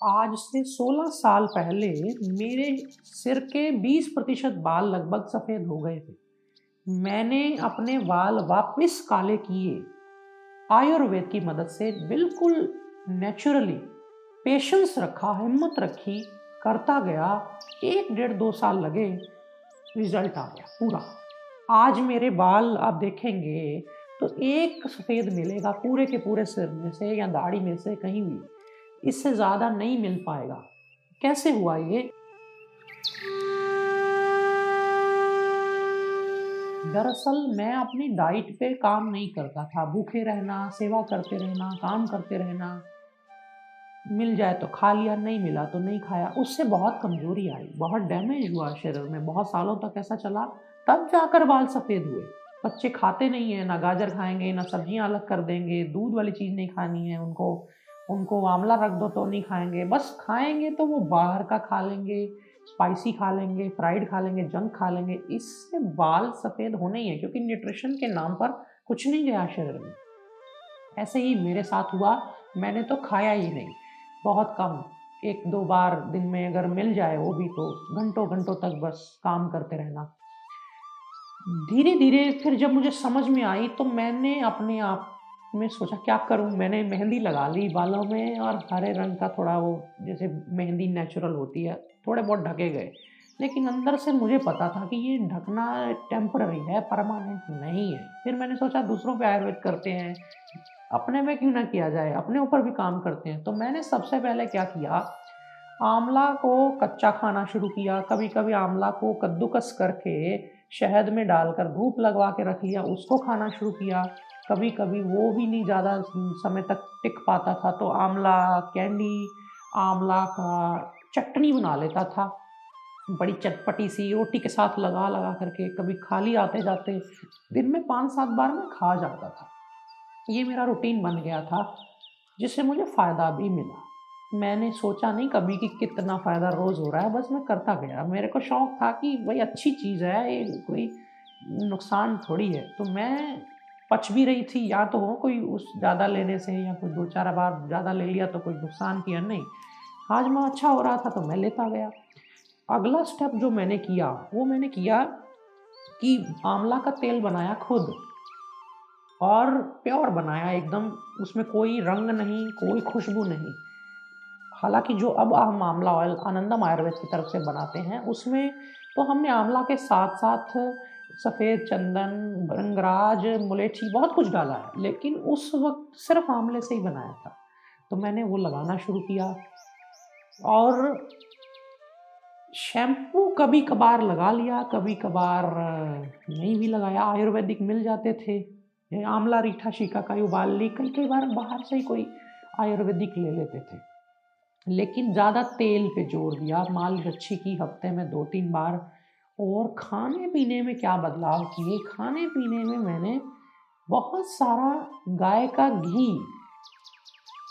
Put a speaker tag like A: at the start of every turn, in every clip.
A: आज से 16 साल पहले मेरे सिर के 20% बाल लगभग सफ़ेद हो गए थे। मैंने अपने बाल वापस काले किए, आयुर्वेद की मदद से बिल्कुल नेचुरली। पेशेंस रखा, हिम्मत रखी, करता गया। 1 डेढ़ 2 साल लगे, रिजल्ट आ गया पूरा। आज मेरे बाल आप देखेंगे तो एक सफ़ेद मिलेगा पूरे के पूरे सिर में से या दाढ़ी में से, कहीं भी इससे ज़्यादा नहीं मिल पाएगा। कैसे हुआ ये? दरअसल मैं अपनी डाइट पे काम नहीं करता था। भूखे रहना, सेवा करते रहना, काम करते रहना, मिल जाए तो खा लिया, नहीं मिला तो नहीं खाया। उससे बहुत कमज़ोरी आई, बहुत डैमेज हुआ शरीर में, बहुत सालों तक ऐसा चला। तब जाकर बाल सफ़ेद हुए। बच्चे खाते नहीं हैं, ना गाजर खाएँगे, ना सब्जियाँ अलग कर देंगे, दूध वाली चीज़ नहीं खानी है उनको। उनको आँवला रख दो तो नहीं खाएँगे, बस खाएँगे तो वो बाहर का खा लेंगे, स्पाइसी खा लेंगे, फ्राइड खा लेंगे, जंक खा लेंगे। इससे बाल सफ़ेद होने ही हैं, क्योंकि न्यूट्रिशन के नाम पर कुछ नहीं गया शरीर में। ऐसे ही मेरे साथ हुआ। मैंने तो खाया ही नहीं, बहुत कम, 1-2 बार दिन में अगर मिल जाए, वो भी तो घंटों-घंटों तक बस काम करते रहना। धीरे-धीरे फिर जब मुझे समझ में आई तो मैंने अपने आप में सोचा क्या करूँ? मैंने मेहंदी लगा ली बालों में और हरे रंग का थोड़ा वो, जैसे मेहंदी नेचुरल होती है, थोड़े बहुत ढके गए। लेकिन अंदर से मुझे पता था कि ये ढकना टेम्परेरी है, परमानेंट नहीं है। फिर मैंने सोचा दूसरों पे आयुर्वेद करते हैं, अपने में क्यों ना किया जाए, अपने ऊपर भी काम करते हैं। तो मैंने सबसे पहले क्या किया, आंवला को कच्चा खाना शुरू किया। कभी-कभी आंवला को कद्दूकस करके शहद में डालकर धूप लगवा के रख लिया, उसको खाना शुरू किया। कभी-कभी वो भी नहीं ज़्यादा समय तक टिक पाता था तो आंवला कैंडी, आंवला का चटनी बना लेता था। बड़ी चटपटी सी रोटी के साथ लगा-लगा करके, कभी खाली आते-जाते दिन में 5-7 बार मैं खा जाता था। ये मेरा रूटीन बन गया था, जिससे मुझे फ़ायदा भी मिला। मैंने सोचा नहीं कभी कि कितना फ़ायदा रोज़ हो रहा है, बस मैं करता गया। मेरे को शौक था कि भई अच्छी चीज़ है, ये कोई नुकसान थोड़ी है। तो मैं पच भी रही थी, या तो हो कोई उस ज़्यादा लेने से, या कोई 2-4 बार ज़्यादा ले लिया तो कोई नुकसान किया, नहीं। हाजमा अच्छा हो रहा था तो मैं लेता गया। अगला स्टेप जो मैंने किया, वो मैंने किया कि आंवला का तेल बनाया खुद, और प्योर बनाया एकदम। उसमें कोई रंग नहीं, कोई खुशबू नहीं। हालाँकि जो अब हम आंवला ऑयल आनंदम आयुर्वेद की तरफ से बनाते हैं, उसमें तो हमने आंवला के साथ-साथ सफ़ेद चंदन, भृंगराज, मुलेठी बहुत कुछ डाला है, लेकिन उस वक़्त सिर्फ़ आंवले से ही बनाया था। तो मैंने वो लगाना शुरू किया, और शैम्पू कभी-कभार लगा लिया, कभी-कभार नहीं भी लगाया, आयुर्वेदिक मिल जाते थे। ये आंवला, रीठा, शिकाकाई उबाल ली, कई-कई बार बाहर से ही कोई आयुर्वेदिक ले लेते थे। लेकिन ज़्यादा तेल पे जोर दिया, मालिश अच्छी की हफ्ते में 2-3 बार। और खाने-पीने में क्या बदलाव किए, खाने-पीने में मैंने बहुत सारा गाय का घी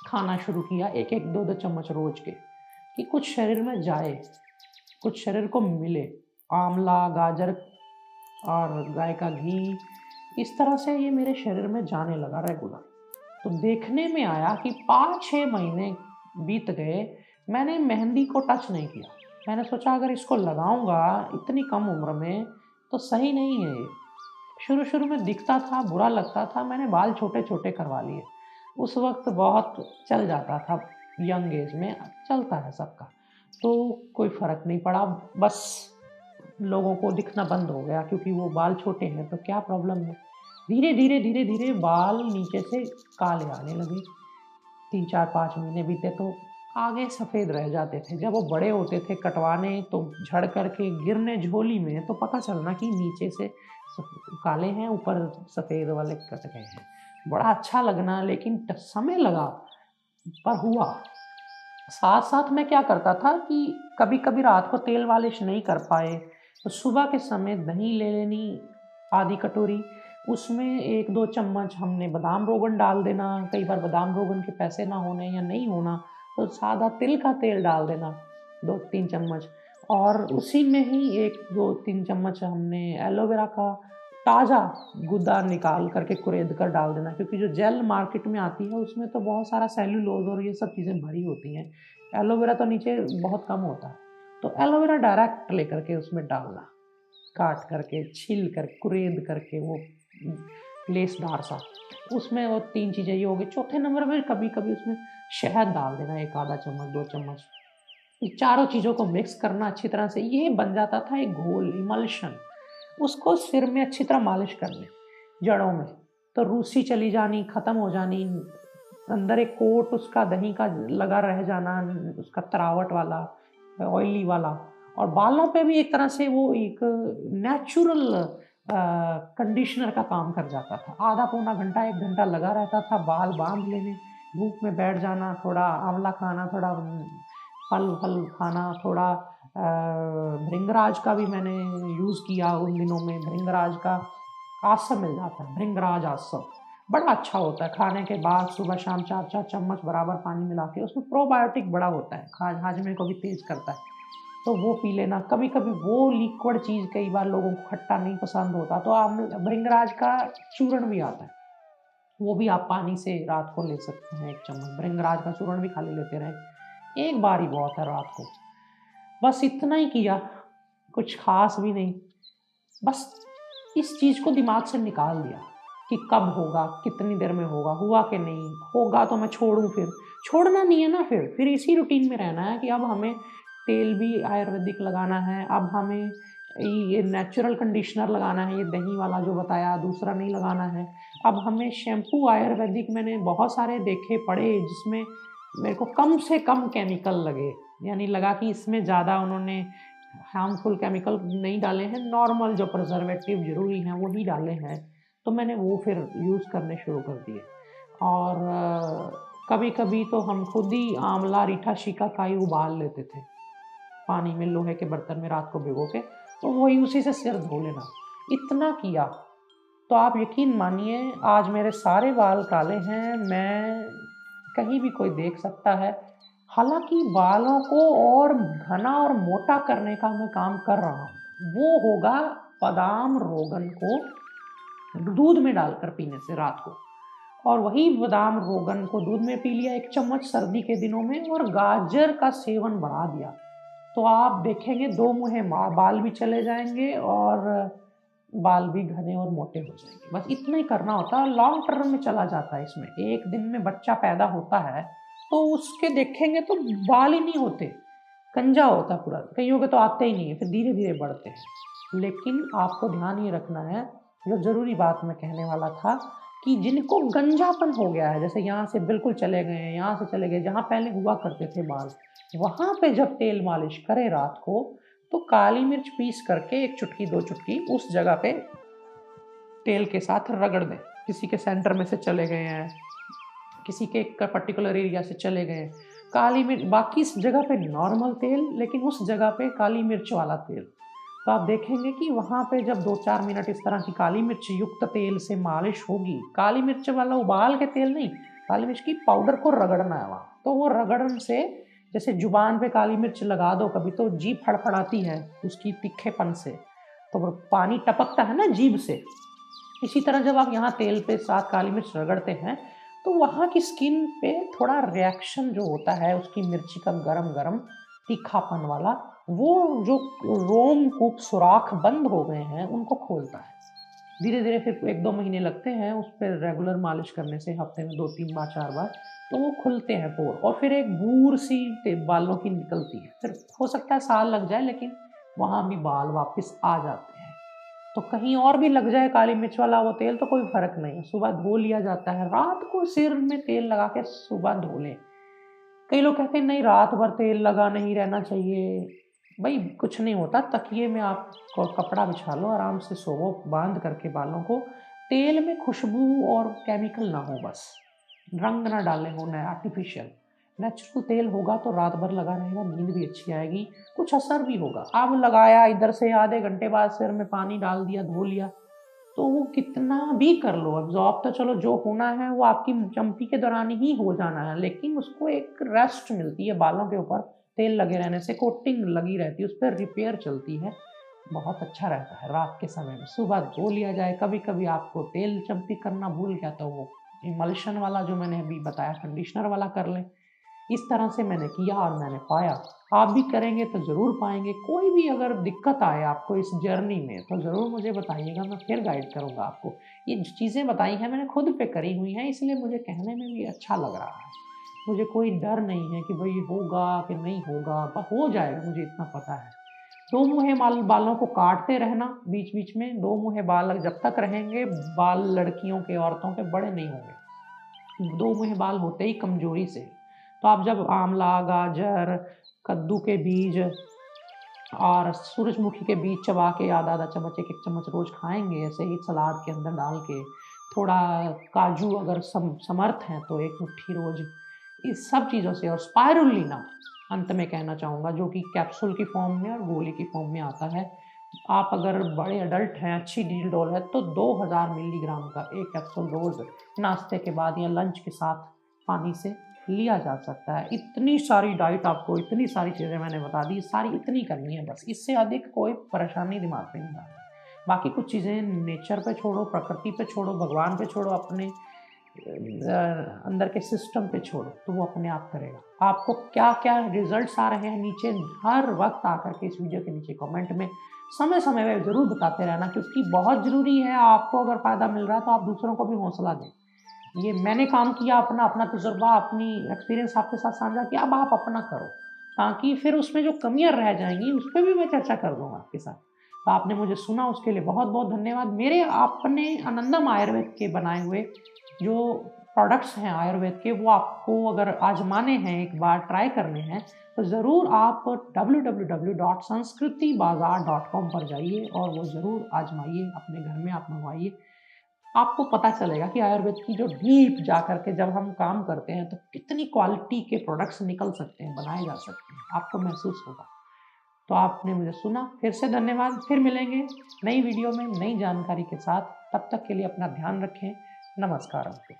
A: खाना शुरू किया, 1-1, 2-2 चम्मच रोज़ के, कि कुछ शरीर में जाए, कुछ शरीर को मिले। आंवला, गाजर और गाय का घी, इस तरह से ये मेरे शरीर में जाने लगा रेगुलर। तो देखने में आया कि 5-6 महीने बीत गए, मैंने मेहंदी को टच नहीं किया। मैंने सोचा अगर इसको लगाऊँगा इतनी कम उम्र में तो सही नहीं है ये। शुरू-शुरू में दिखता था, बुरा लगता था, मैंने बाल छोटे-छोटे करवा लिए। उस वक़्त बहुत चल जाता था, यंग एज में चलता है सबका। तो कोई फ़र्क नहीं पड़ा, बस लोगों को दिखना बंद हो गया, क्योंकि वो बाल छोटे हैं तो क्या प्रॉब्लम है। धीरे-धीरे, धीरे-धीरे बाल नीचे से काले आने लगे। 3-4-5 महीने बीते तो आगे सफ़ेद रह जाते थे। जब वो बड़े होते थे कटवाने तो झड़ कर के गिरने झोली में, तो पता चलना कि नीचे से काले हैं, ऊपर सफ़ेद वाले कट गए हैं। बड़ा अच्छा लगना, लेकिन समय लगा, पर हुआ। साथ-साथ मैं क्या करता था कि कभी-कभी रात को तेल मालिश नहीं कर पाए, तो सुबह के समय दही ले लेनी, आधी कटोरी, उसमें 1-2 चम्मच हमने बादाम रोगन डाल देना। कई बार बादाम रोगन के पैसे ना होने या नहीं होना, तो सादा तिल का तेल डाल देना 2-3 चम्मच, और उसी में ही 1-2-3 चम्मच हमने एलोवेरा का ताज़ा गुदा निकाल करके कुरेद कर डाल देना, क्योंकि जो जेल मार्केट में आती है उसमें तो बहुत सारा सेल्यूलोज और ये सब चीज़ें भरी होती हैं। एलोवेरा तो नीचे बहुत कम होता है। तो एलोवेरा डायरेक्ट लेकर के उसमें डालना, काट करके, छील कर, कुरेद करके, वो लेसदार सा। उसमें वो 3 चीज़ें ये हो गई। चौथे नंबर पे कभी कभी उसमें शहद डाल देना, 1 आधा चम्मच 2 चम्मच। ये चारों चीज़ों को मिक्स करना अच्छी तरह से। ये बन जाता था एक घोल, इमल्शन। उसको सिर में अच्छी तरह मालिश करनी, जड़ों में, तो रूसी चली जानी, ख़त्म हो जानी। अंदर एक कोट उसका दही का लगा रह जाना, उसका तरावट वाला, ऑयली वाला। और बालों पे भी एक तरह से वो एक नेचुरल कंडीशनर का काम कर जाता था। आधा पौना घंटा 1 घंटा लगा रहता था, बाल बांध लेने, धूप में बैठ जाना, थोड़ा आंवला खाना, थोड़ा फल फल खाना, थोड़ा भृंगराज का भी मैंने यूज़ किया उन दिनों में। भृंगराज का आसम मिल जाता है, भृंगराज आसम बड़ा अच्छा होता है। खाने के बाद सुबह शाम 4-4 चम्मच बराबर पानी मिला के, उसमें प्रोबायोटिक बड़ा होता है, हाजमे को भी तेज करता है, तो वो पी लेना। कभी कभी वो लिक्विड चीज़ कई बार लोगों को खट्टा नहीं पसंद होता, तो भृंगराज का चूर्ण भी आता है, वो भी आप पानी से रात को ले सकते हैं। 1 चम्मच भृंगराज का चूर्ण भी खाली लेते रहें, एक बार ही बहुत है रात को। बस इतना ही किया, कुछ खास भी नहीं। बस इस चीज़ को दिमाग से निकाल दिया कि कब होगा, कितनी देर में होगा, हुआ कि नहीं होगा तो मैं छोड़ूं। फिर छोड़ना नहीं है ना, फिर इसी रूटीन में रहना है कि अब हमें तेल भी आयुर्वेदिक लगाना है, अब हमें ये नेचुरल कंडीशनर लगाना है, ये दही वाला जो बताया दूसरा नहीं लगाना है। अब हमें शैम्पू आयुर्वेदिक मैंने बहुत सारे देखे पढ़े जिसमें मेरे को कम से कम केमिकल लगे, यानी लगा कि इसमें ज़्यादा उन्होंने हार्मफुल केमिकल नहीं डाले हैं, नॉर्मल जो प्रिजर्वेटिव ज़रूरी हैं वही डाले हैं। तो मैंने वो फिर यूज़ करने शुरू कर दिए। और कभी कभी तो हम खुद ही आंवला, रीठा, शिकाकाई उबाल लेते थे पानी में, लोहे के बर्तन में रात को भिगो के, तो वही उसी से सिर धो लेना। इतना किया तो आप यकीन मानिए आज मेरे सारे बाल काले हैं। मैं कहीं भी कोई देख सकता है। हालांकि बालों को और घना और मोटा करने का मैं काम कर रहा हूँ, वो होगा बादाम रोगन को दूध में डालकर पीने से रात को। और वही बादाम रोगन को दूध में पी लिया 1 चम्मच सर्दी के दिनों में, और गाजर का सेवन बढ़ा दिया, तो आप देखेंगे 2 मुहे बाल भी चले जाएंगे और बाल भी घने और मोटे हो जाएंगे। बस इतना ही करना होता है, लॉन्ग टर्म में चला जाता है इसमें। एक दिन में बच्चा पैदा होता है तो उसके देखेंगे तो बाल ही नहीं होते, गंजा होता पूरा। कईयों के तो आते ही नहीं है, फिर धीरे धीरे बढ़ते हैं। लेकिन आपको ध्यान ये रखना है, जो ज़रूरी बात मैं कहने वाला था, कि जिनको गंजापन हो गया है, जैसे यहाँ से बिल्कुल चले गए हैं, यहाँ से चले गए, जहाँ पहले हुआ करते थे बाल, वहाँ पे जब तेल मालिश करें रात को, तो काली मिर्च पीस करके 1 चुटकी 2 चुटकी उस जगह पे तेल के साथ रगड़ दें। किसी के सेंटर में से चले गए हैं, किसी के एक पर्टिकुलर एरिया से चले गए, काली मिर्च, बाकी इस जगह पे नॉर्मल तेल, लेकिन उस जगह पे काली मिर्च वाला तेल। तो आप देखेंगे कि वहाँ पे जब 2-4 मिनट इस तरह की काली मिर्च युक्त तेल से मालिश होगी, काली मिर्च वाला उबाल के तेल नहीं, काली मिर्च की पाउडर को रगड़ना है वहाँ, तो वो रगड़न से, जैसे जुबान पे काली मिर्च लगा दो कभी तो जीभ फड़फड़ाती है उसकी तीखेपन से, तो वो पानी टपकता है ना जीभ से। इसी तरह जब आप यहाँ तेल पे साथ काली मिर्च रगड़ते हैं तो वहाँ की स्किन पे थोड़ा रिएक्शन जो होता है उसकी मिर्ची का गरम गरम तीखापन वाला, वो जो रोम कूप सुराख बंद हो गए हैं उनको खोलता है। धीरे धीरे फिर 1-2 महीने लगते हैं उस पर रेगुलर मालिश करने से, हफ्ते में 2-3 बार 4 बार, तो वो खुलते हैं पोर, और फिर एक बूर सी बालों की निकलती है। फिर हो सकता है साल लग जाए, लेकिन वहाँ भी बाल वापस आ जाते हैं। तो कहीं और भी लग जाए काली मिर्च वाला वो तेल तो कोई फर्क नहीं है, सुबह धो लिया जाता है। रात को सिर में तेल लगा के सुबह धो लें। कई लोग कहते हैं नहीं रात भर तेल लगा नहीं रहना चाहिए। भाई कुछ नहीं होता, तकिए में आप कपड़ा बिछा लो, आराम से सोवो बांध करके बालों को। तेल में खुशबू और केमिकल ना हो, बस रंग ना डाले हो नया आर्टिफिशियल। नेचुरल तेल होगा तो रात भर लगा रहेगा, नींद भी अच्छी आएगी, कुछ असर भी होगा। अब लगाया, इधर से आधे घंटे बाद सिर में पानी डाल दिया, धो लिया, तो वो कितना भी कर लो एब्जॉर्ब, तो चलो जो होना है वो आपकी चंपी के दौरान ही हो जाना है, लेकिन उसको एक रेस्ट मिलती है। बालों के ऊपर तेल लगे रहने से कोटिंग लगी रहती है, उस पर रिपेयर चलती है, बहुत अच्छा रहता है रात के समय में। सुबह धो लिया जाए, कभी कभी आपको तेल चंपी करना भूल गया तो वो इमल्शन वाला जो मैंने अभी बताया कंडीशनर वाला कर लें। इस तरह से मैंने किया और मैंने पाया। आप भी करेंगे तो ज़रूर पाएंगे। कोई भी अगर दिक्कत आए आपको इस जर्नी में तो ज़रूर मुझे बताइएगा, मैं फिर गाइड करूँगा आपको। ये जो चीज़ें बताई हैं मैंने खुद पे करी हुई हैं, इसलिए मुझे कहने में भी अच्छा लग रहा है। मुझे कोई डर नहीं है कि भाई होगा कि नहीं होगा, हो जाएगा, मुझे इतना पता है। दो मुँहे बालों को काटते रहना बीच बीच में। दो मुँहे बाल जब तक रहेंगे, बाल लड़कियों के औरतों के बड़े नहीं होंगे। दो मुँहे बाल होते ही कमजोरी से। तो आप जब आंवला, गाजर, कद्दू के बीज और सूरजमुखी के बीज चबा के आधा आधा चम्मच, एक एक चम्मच रोज खाएंगे ऐसे ही सलाद के अंदर डाल के, थोड़ा काजू अगर समर्थ हैं तो एक मुट्ठी रोज, इस सब चीज़ों से। और स्पायरुलिना अंत में कहना चाहूँगा, जो कि कैप्सूल की फॉर्म में और गोली की फॉर्म में आता है। आप अगर बड़े अडल्ट हैं, अच्छी डील डोल है, तो 2000 मिलीग्राम का एक कैप्सूल रोज नाश्ते के बाद या लंच के साथ पानी से लिया जा सकता है। इतनी सारी डाइट आपको, इतनी सारी चीज़ें मैंने बता दी, सारी इतनी करनी है बस। इससे अधिक कोई परेशानी दिमाग में नहीं आती। बाकी कुछ चीज़ें नेचर पे छोड़ो, प्रकृति पे छोड़ो, भगवान पे छोड़ो, अपने अंदर के सिस्टम पे छोड़ो, तो वो अपने आप करेगा। आपको क्या क्या रिजल्ट्स आ रहे हैं नीचे हर वक्त आकर के इस वीडियो के नीचे कमेंट में समय समय पर ज़रूर बताते रहना, क्योंकि बहुत ज़रूरी है। आपको अगर फ़ायदा मिल रहा है तो आप दूसरों को भी हौसला दें। ये मैंने काम किया, अपना अपना तजुर्बा, अपनी एक्सपीरियंस आपके साथ साझा किया, अब आप अपना करो, ताकि फिर उसमें जो कमियां रह जाएंगी उस पर भी मैं चर्चा कर दूंगा आपके साथ। तो आपने मुझे सुना उसके लिए बहुत बहुत धन्यवाद। मेरे अपने आनंदम आयुर्वेद के बनाए हुए जो प्रोडक्ट्स हैं आयुर्वेद के, वो आपको अगर आजमाने हैं, एक बार ट्राई करने हैं, तो ज़रूर आप www.sanskritibazaar.com पर जाइए और वो ज़रूर आजमाइए, अपने घर में आप मंगवाइए। आपको पता चलेगा कि आयुर्वेद की जो डीप जा करके जब हम काम करते हैं तो कितनी क्वालिटी के प्रोडक्ट्स निकल सकते हैं, बनाए जा सकते हैं, आपको महसूस होगा। तो आपने मुझे सुना, फिर से धन्यवाद। फिर मिलेंगे नई वीडियो में नई जानकारी के साथ। तब तक के लिए अपना ध्यान रखें। नमस्कार आपको।